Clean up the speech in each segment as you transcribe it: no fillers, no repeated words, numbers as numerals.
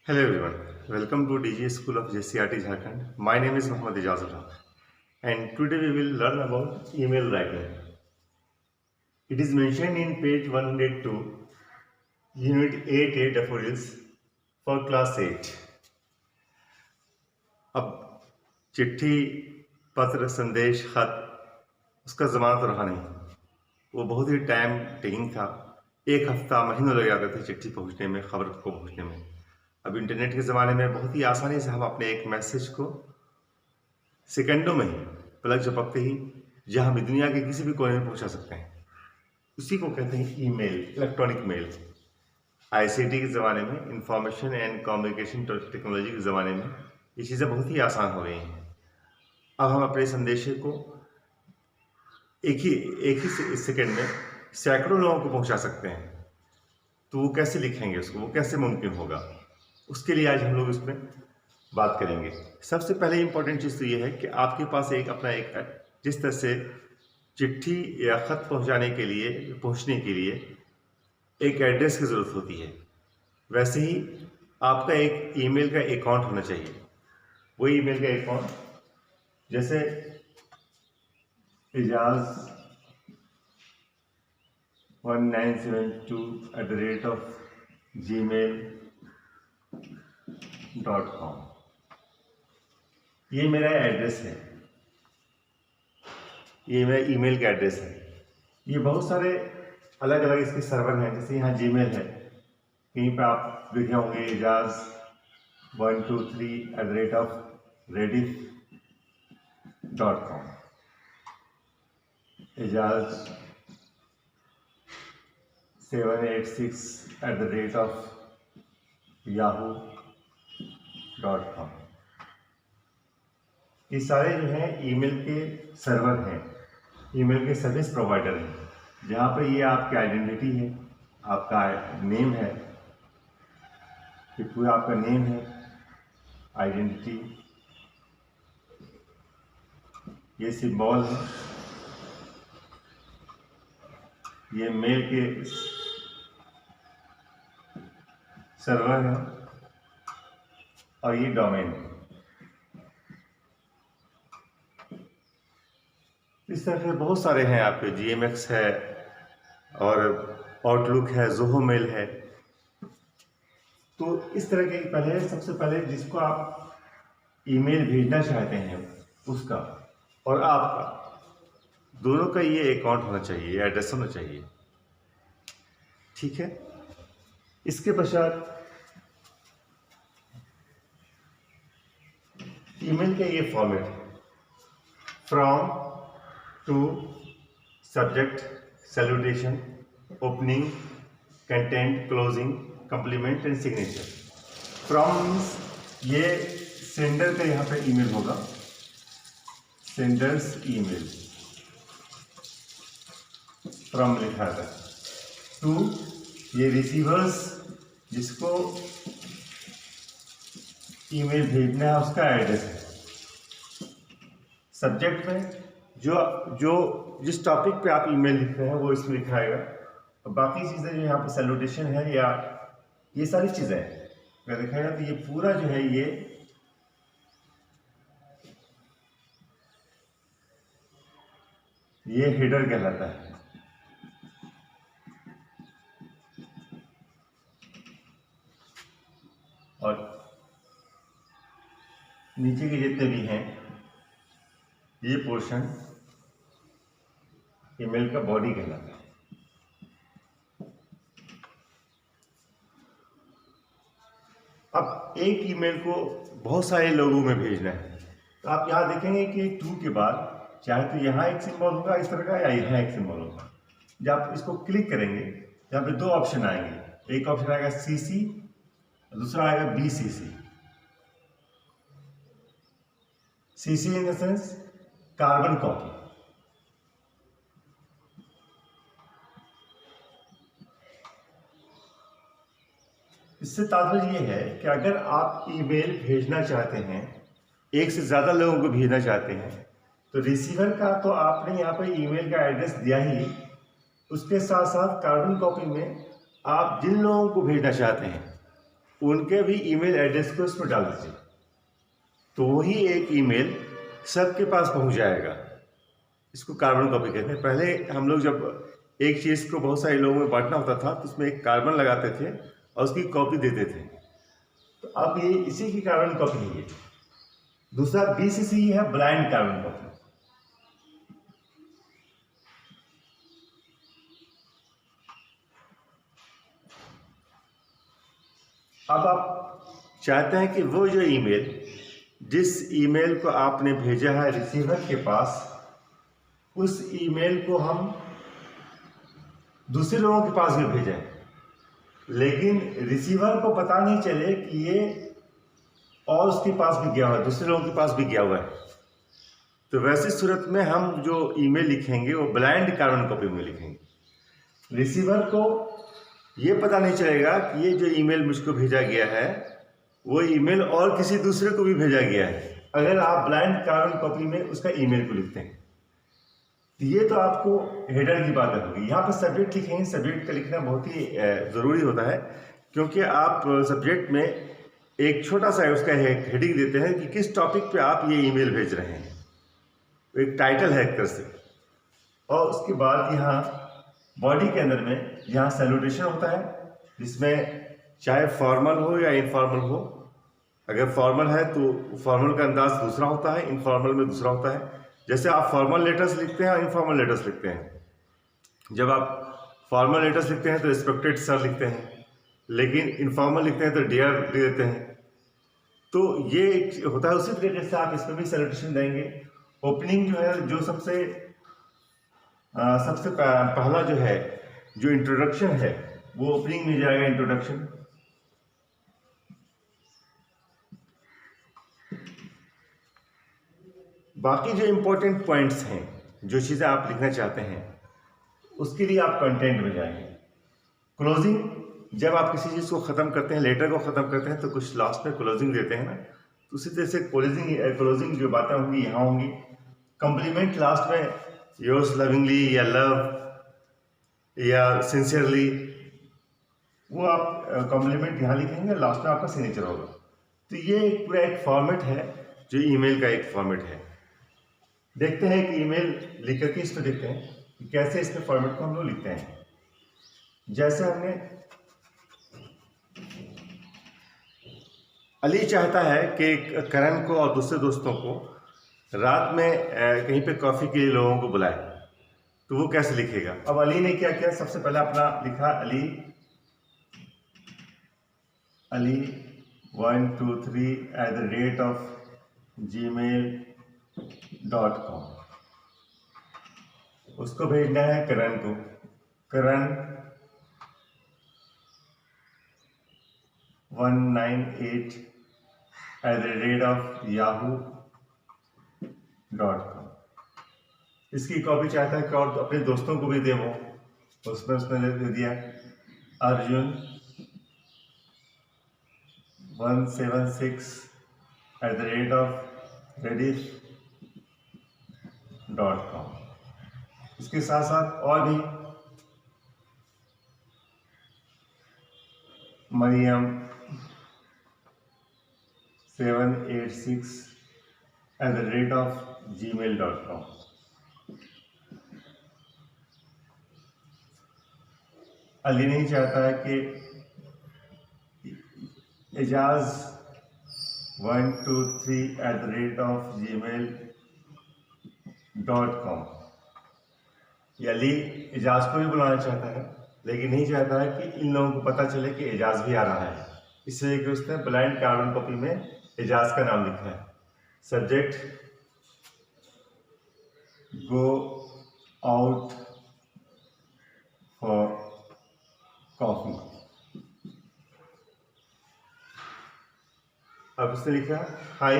Hello everyone, welcome to DG School of JCRT Jharkhand. My name is Mohammad Ijazul Haq and today we will learn about email writing. It is mentioned in page 102, Unit 8A daffodils for class 8. अब चिट्ठी, पत्र, संदेश, खत उसका ज़माना तो रहा नहीं। वो बहुत ही टाइम टेकिंग था। एक हफ्ता, महीनों लग जाते थे चिट्ठी पहुंचने में, खबर को पहुंचने में। अब इंटरनेट के ज़माने में बहुत ही आसानी से हम अपने एक मैसेज को सेकंडों में ही, पलक झपकते ही, जहां भी दुनिया के किसी भी कोने में पहुंचा सकते हैं। उसी को कहते हैं ईमेल, इलेक्ट्रॉनिक मेल। आईसीटी के ज़माने में, इंफॉर्मेशन एंड कम्युनिकेशन टेक्नोलॉजी के ज़माने में ये चीज़ें बहुत ही आसान हो गई हैं। अब हम अपने संदेश को एक ही सेकंड में सैकड़ों लोगों को पहुंचा सकते हैं। तो वो कैसे लिखेंगे उसको, वो कैसे मुमकिन होगा, उसके लिए आज हम लोग इसमें बात करेंगे। सबसे पहले इंपॉर्टेंट चीज़ तो ये है कि आपके पास जिस तरह से चिट्ठी या ख़त पहुंचने के लिए एक एड्रेस की ज़रूरत होती है, वैसे ही आपका एक ईमेल का अकाउंट होना चाहिए। वो ईमेल का अकाउंट जैसे इजाज़ 1972@gmail.com, ये मेरा एड्रेस है, ये मेरा ईमेल का एड्रेस है। ये बहुत सारे अलग अलग इसके सर्वर हैं। जैसे यहाँ जीमेल है, कहीं पर आप देखे होंगे इजाज़ 123@rediff.com, इजाज़ 786@yahoo.com। ये सारे जो हैं ईमेल के सर्वर हैं, ईमेल के सर्विस प्रोवाइडर हैं, जहाँ पर ये आपकी आइडेंटिटी है, आपका नेम है, ये पूरा आपका नेम है, आइडेंटिटी, ये सिंबल है, ये मेल के सर्वर है, और ये डोमेन है। इस तरह के बहुत सारे हैं आपके, GMX है और आउटलुक है, जोहो मेल है। तो इस तरह के सबसे पहले जिसको आप ईमेल भेजना चाहते हैं उसका और आपका, दोनों का ये अकाउंट होना चाहिए, एड्रेस होना चाहिए। ठीक है। इसके पश्चात ईमेल का ये फॉर्मेट है, from, to, subject, salutation, opening, content, closing, compliment and signature. From means ये सेंडर का यहाँ पे ईमेल होगा, सेंडर्स ईमेल, फ्रॉम लिखा है। टू, ये रिसीवर्स जिसको ईमेल भेजना है उसका एड्रेस है। सब्जेक्ट में जो जिस टॉपिक पे आप ईमेल लिख रहे हैं वो इसमें लिखा आएगा, और बाकी चीज़ें जो यहाँ पे सैल्यूटेशन है या ये सारी चीज़ें अगर देखा जाए तो ये पूरा जो है ये हेडर कहलाता है। और नीचे के जितने भी हैं ये पोर्शन ईमेल का बॉडी कहलाता है। अब एक ईमेल को बहुत सारे लोगों में भेजना है, तो आप यहाँ देखेंगे कि टू के बाद चाहे तो यहाँ एक सिंबल होगा इस तरह का, या यहाँ एक सिंबल होगा। जब आप इसको क्लिक करेंगे, यहाँ पे दो ऑप्शन आएंगे, एक ऑप्शन आएगा CC, दूसरा आएगा BCC। CC in the sense carbon copy. इससे तात्पर्य ये है कि अगर आप ईमेल भेजना चाहते हैं, एक से ज़्यादा लोगों को भेजना चाहते हैं, तो रिसीवर का तो आपने यहाँ पर ईमेल का एड्रेस दिया ही, उसके साथ साथ कार्बन कॉपी में आप जिन लोगों को भेजना चाहते हैं उनके भी ईमेल एड्रेस को इसमें डाल दीजिए, तो वही एक ईमेल सबके पास पहुंच जाएगा। इसको कार्बन कॉपी कहते हैं। पहले हम लोग जब एक चीज़ को बहुत सारे लोगों में बांटना होता था तो उसमें एक कार्बन लगाते थे और उसकी कॉपी देते थे। तो अब ये इसी की कार्बन कॉपी है। दूसरा BCC है ब्लाइंड कार्बन कॉपी। अब आप चाहते हैं कि वो जो ईमेल, जिस ईमेल को आपने भेजा है रिसीवर के पास, उस ईमेल को हम दूसरे लोगों के पास भी भेजें, लेकिन रिसीवर को पता नहीं चले कि ये और उसके पास भी गया हुआ है, दूसरे लोगों के पास भी गया हुआ है। तो वैसी सूरत में हम जो ईमेल लिखेंगे वो ब्लाइंड कार्बन कॉपी में लिखेंगे। रिसीवर को ये पता नहीं चलेगा कि ये जो ईमेल मुझको भेजा गया है वो ईमेल और किसी दूसरे को भी भेजा गया है, अगर आप ब्लाइंड कार्बन कॉपी में उसका ईमेल को लिखते हैं। तो ये तो आपको हेडर की बात होगी। यहाँ पर सब्जेक्ट लिखेंगे। सब्जेक्ट का लिखना बहुत ही ज़रूरी होता है, क्योंकि आप सब्जेक्ट में एक छोटा सा उसका हेडिंग देते हैं कि किस टॉपिक पे आप ये ईमेल भेज रहे हैं, एक टाइटल है एक तरह से। और उसके बाद यहाँ बॉडी के अंदर में यहाँ सैल्यूटेशन होता है, जिसमें चाहे फॉर्मल हो या इनफॉर्मल हो। अगर फॉर्मल है तो फॉर्मल का अंदाज दूसरा होता है, इनफॉर्मल में दूसरा होता है। जैसे आप फॉर्मल लेटर्स लिखते हैं और इनफॉर्मल लेटर्स लिखते हैं। जब आप फॉर्मल लेटर्स लिखते हैं तो रिस्पेक्टेड सर लिखते हैं, लेकिन इनफॉर्मल लिखते हैं तो डियर लिख देते हैं। तो ये होता है। उसी तरीके से आप इसमें भी सैल्यूटेशन देंगे। ओपनिंग जो है, जो सबसे पहला जो है, जो इंट्रोडक्शन है, वो ओपनिंग में जाएगा, इंट्रोडक्शन। बाकी जो इंपॉर्टेंट पॉइंट्स हैं, जो चीज़ें आप लिखना चाहते हैं, उसके लिए आप कंटेंट में जाएंगे। क्लोजिंग, जब आप किसी चीज़ को ख़त्म करते हैं, लेटर को ख़त्म करते हैं, तो कुछ लास्ट में क्लोजिंग देते हैं ना, तो उसी तरह से क्लोजिंग जो बातें होंगी यहाँ होंगी। कंप्लीमेंट लास्ट में योर्स लविंगली या लव या सिंसियरली, वो आप कॉम्प्लीमेंट यहाँ लिखेंगे, लास्ट में आपका सिग्नेचर होगा। तो ये पूरा एक फॉर्मेट है जो ईमेल का एक फॉर्मेट है। देखते हैं कि ईमेल लिख करके इसको देखते हैं कि कैसे इसके फॉर्मेट को हम लोग लिखते हैं। जैसे हमने, अली चाहता है कि करण को और दूसरे दोस्तों को रात में कहीं पे कॉफ़ी के लिए लोगों को बुलाए, तो वो कैसे लिखेगा। अब अली ने क्या किया, सबसे पहले अपना लिखा अली 123@gmail.com। उसको भेजना है करण को, करण 198@yahoo.com। इसकी कॉपी चाहता है कि और अपने दोस्तों को भी दे वो, उसमें उसने दे दिया अर्जुन 176@rediff.com। इसके साथ साथ और भी मरियम 786@gmail.com। अली नहीं चाहता है कि एजाज 123@gmail.com। ये अली एजाज को भी बुलाना चाहता है, लेकिन नहीं चाहता है कि इन लोगों को पता चले कि एजाज भी आ रहा है, इसलिए कि उसने ब्लाइंड कार्बन कॉपी में एजाज का नाम लिखा है। Subject go out for coffee. अब उसने लिखा हाय,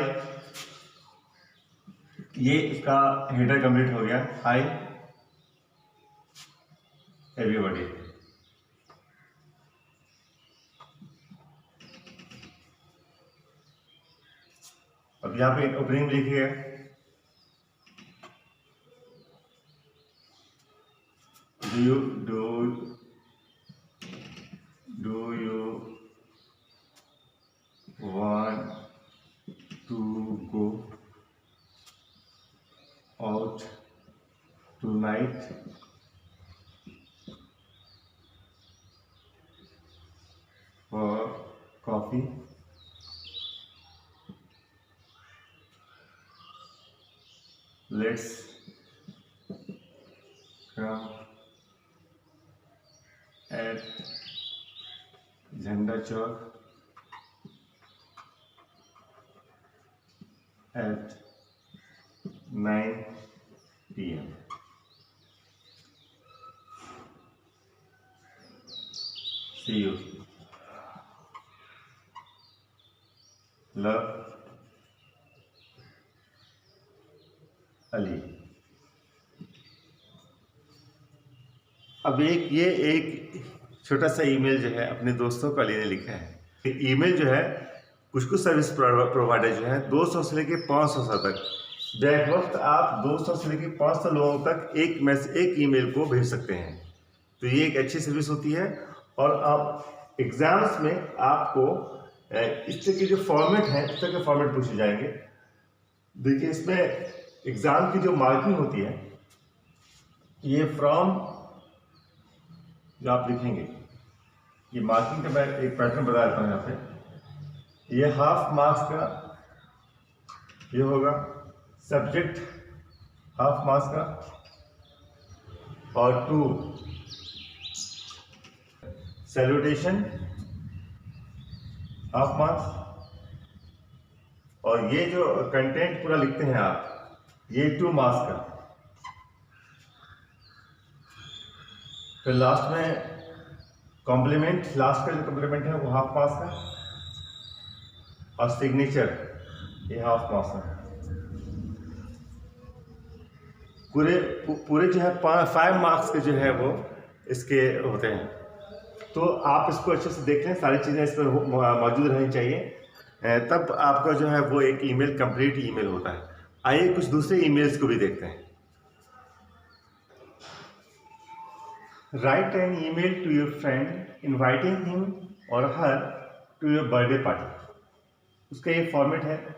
ये इसका हेडर कंप्लीट हो गया। Hi everybody. अब यहाँ पे ओपनिंग लिखिएगा, do you want to go out tonight for coffee. Let's come at Jhanda Chowk at 9 p.m. See you. Love, Ali. अब एक छोटा सा ईमेल जो है अपने दोस्तों को अली ने लिखा है। ईमेल जो है कुछ सर्विस प्रोवाइडर जो है 200 से लेके 500 तक बैक वक्त आप 200 से लेके 500 लोगों तक एक ईमेल को भेज सकते हैं। तो ये एक अच्छी सर्विस होती है। और आप एग्जाम्स में आपको इस तरह के जो फॉर्मेट है इस तरह के फॉर्मेट पूछे जाएंगे। देखिए इसमें एग्जाम की जो मार्किंग होती है ये फ्रॉम जो आप लिखेंगे, ये मार्किंग का मैं एक पैटर्न बता देता हूँ। यहाँ पे ये हाफ मार्क्स का ये होगा, सब्जेक्ट हाफ मार्क्स का, और 2 सैल्यूटेशन हाफ मार्क्स, और ये जो कंटेंट पूरा लिखते हैं आप ये 2 मार्क्स का। फिर लास्ट में कॉम्प्लीमेंट, लास्ट का जो कॉम्प्लीमेंट है वो हाफ मार्क्स का, और सिग्नेचर ये हाफ मार्क्स का। पूरे जो है 5 मार्क्स के जो है वो इसके होते हैं। तो आप इसको अच्छे से देख लें, सारी चीज़ें इसमें मौजूद रहनी चाहिए, तब आपका जो है वो एक ईमेल कंप्लीट ईमेल होता है। आइए कुछ दूसरे ईमेल्स को भी देखते हैं। Write an email to your friend inviting him और her to your birthday party. उसका ये फॉर्मेट है।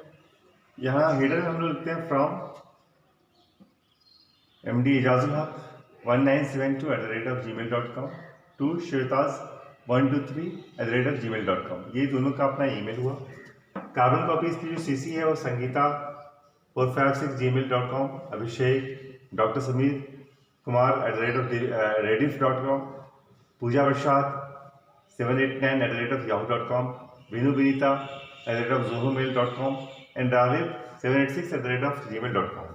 यहाँ हेडर में हम लोग लिखते हैं फ्रॉम MD एजाजुल हक 1972@gmail.com टू shwetaz123@gmail.com। ये दोनों का अपना ईमेल हुआ। कार्बन कॉपीज की जो CC है वो Sangeeta 456@gmail.com, Abhishek, doctor Sameer Kumar @rediff.com, Pooja Prasad 789@yahoo.com, Vinu Vinita @zohomail.com and Raghav 786@gmail.com।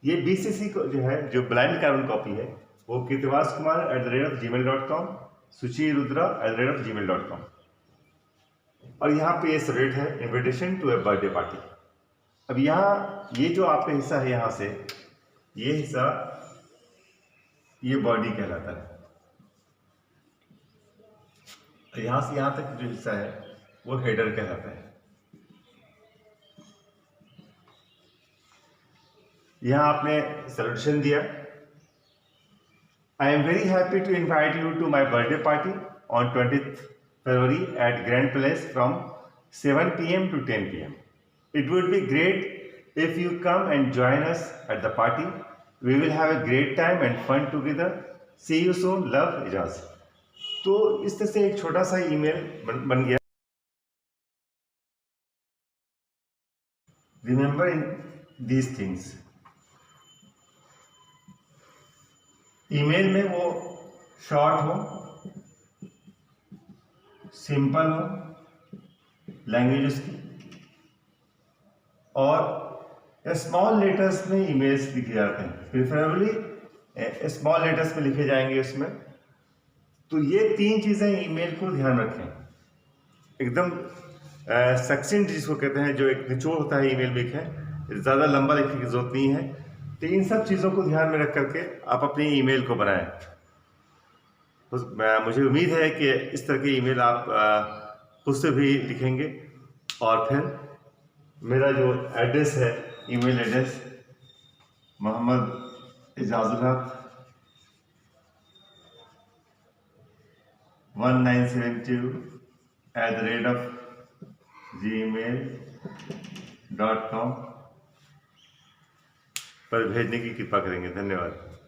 ये BCC को जो है जो ब्लाइंड कार्बन कॉपी है वो कृतिवास कुमार @gmail.com, सुची रुद्रा @gmail.com। और यहाँ पे ये सब्जेक्ट है invitation to a birthday party. अब यहाँ ये जो आपका हिस्सा है, यहाँ से ये हिस्सा ये बॉडी कहलाता है। यहाँ से यहाँ तक जो हिस्सा है वो हेडर कहलाता है। यहाँ आपने सॉल्यूशन दिया, I am very happy to invite you to my birthday party on 20th February at Grand Place from 7 p.m. to 10 p.m. It would be great if you come and join us at the party. We will have a great time and fun together. See you soon. Love, Ijaz. तो इस तरह से एक छोटा सा email बन गया। Remember in these things. Email में वो शॉर्ट हो, सिंपल हो लैंग्वेज उसकी, और स्मॉल लेटर्स में ईमेल्स लिखे जाते हैं, प्रेफरेबली स्मॉल लेटर्स में लिखे जाएंगे उसमें। तो ये 3 चीज़ें ईमेल को ध्यान रखें। एकदम सक्सेंट जिसको कहते हैं, जो एक निचोड़ होता है ईमेल में लिखें, ज़्यादा लंबा लिखने की जरूरत नहीं है। तो इन सब चीज़ों को ध्यान में रख करके आप अपनी ईमेल को बनाएं। तो मुझे उम्मीद है कि इस तरह के ईमेल आप खुद से भी लिखेंगे। और फिर मेरा जो एड्रेस है, ईमेल एड्रेस मोहम्मद एजाजुल हक 1972 gmail.com पर भेजने की कृपा करेंगे। धन्यवाद।